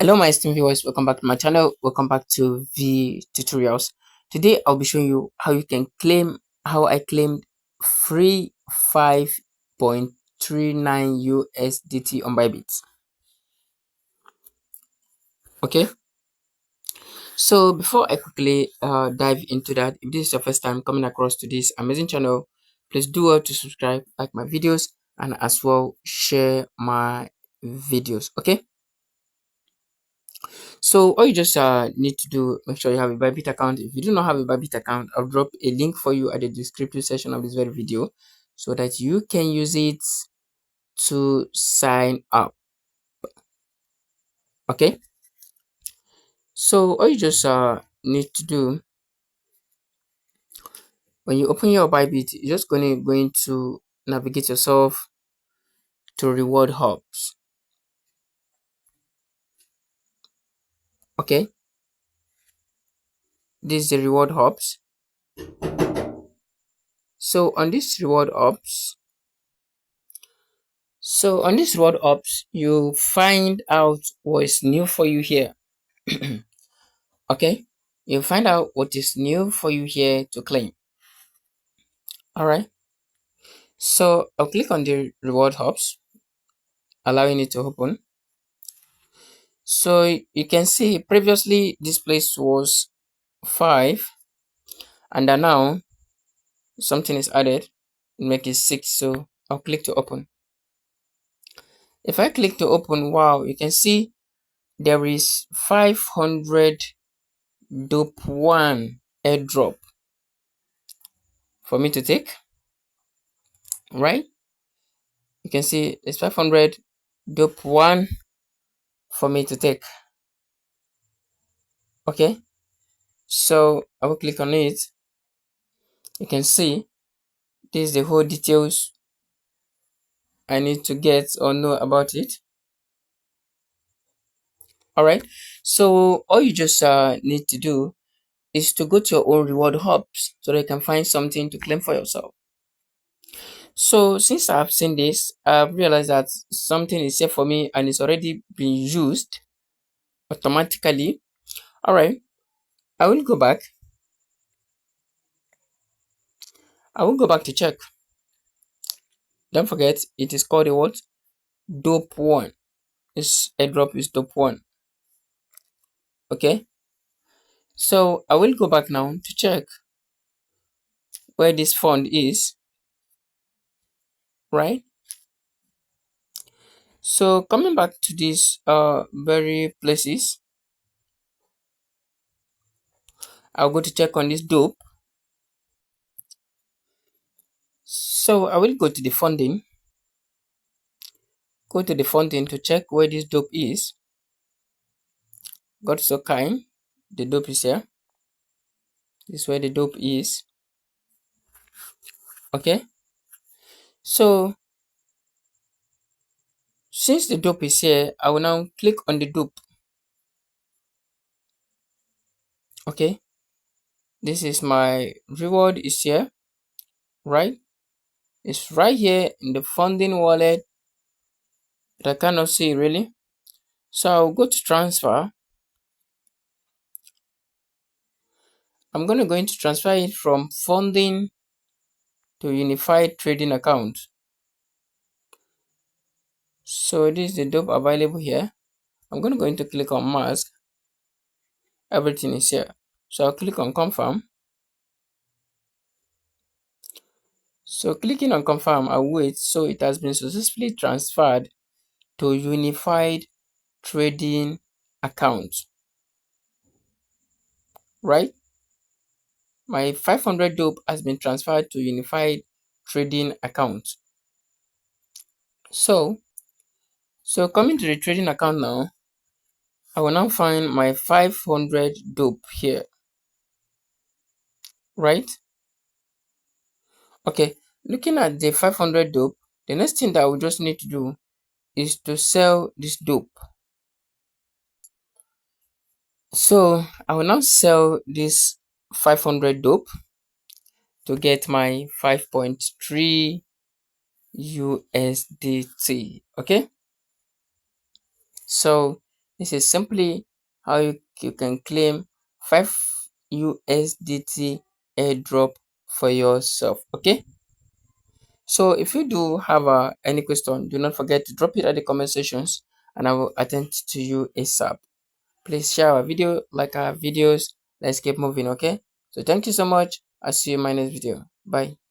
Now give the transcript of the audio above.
Hello my esteemed viewers, welcome back to my channel. Welcome back to V tutorials. Today I'll be showing you how you can claim how I claimed free 5.39 USDT on Bybit. Okay, so before I quickly dive into that, if this is your first time coming across to this amazing channel, please do well to subscribe, like my videos, and as well share my videos. Okay, so all you just need to do, make sure you have a Bybit account. If you do not have a Bybit account, I'll drop a link for you at the descriptive section of this very video so that you can use it to sign up. Okay, so all you just need to do, when you open your Bybit, you're just going to navigate yourself to reward hubs. Okay, this is the reward hubs. So on this reward hubs, you find out what is new for you here. Okay, you find out what is new for you here to claim. All right, so I'll click on the reward hubs, allowing it to open. So you can see previously this place was 5, and then now something is added, make it 6. So I'll click to open. If I click to open, wow, you can see there is 500 DOP1 airdrop for me to take. Right, you can see it's 500 DOP1 for me to take. Okay, so I will click on it. You can see this is the whole details I need to get or know about it. All right, so all you just need to do is to go to your own reward hubs so that you can find something to claim for yourself. So since I've seen this, I've realized that something is here for me and it's already been used automatically. All right, I will go back. To check. Don't forget, it is called a what? DOP1. This airdrop is DOP1. Okay, so I will go back now to check where this fund is. Right, so coming back to these very places, I'll go to check on this DOP. So I will go to the funding. Go to the funding to check where this DOP is. God so kind, the DOP is here. This is where the DOP is. Okay, so since the DOP is here, I will now click on the DOP. Okay, this is my reward is here. Right, it's right here in the funding wallet, but I cannot see really. So I'll go to transfer. I'm going to transfer it from funding to unified trading account. So this is the DOP available here. I'm going to click on mask. Everything is here. So I'll click on confirm. So clicking on confirm, I'll wait. So it has been successfully transferred to unified trading account. Right, my 500 DOP has been transferred to unified trading account. So coming to the trading account now, I will now find my 500 DOP here. Right, okay, looking at the 500 DOP, the next thing that I will just need to do is to sell this DOP. So I will now sell this 500 DOP to get my 5.3 USDT. Okay, so This is simply how you can claim 5 USDT airdrop for yourself. Okay. So if you do have any question, do not forget to drop it at the comment sections and I will attend to you ASAP. Please share our video, like our videos. Let's keep moving, okay? So thank you so much. I'll see you in my next video. Bye.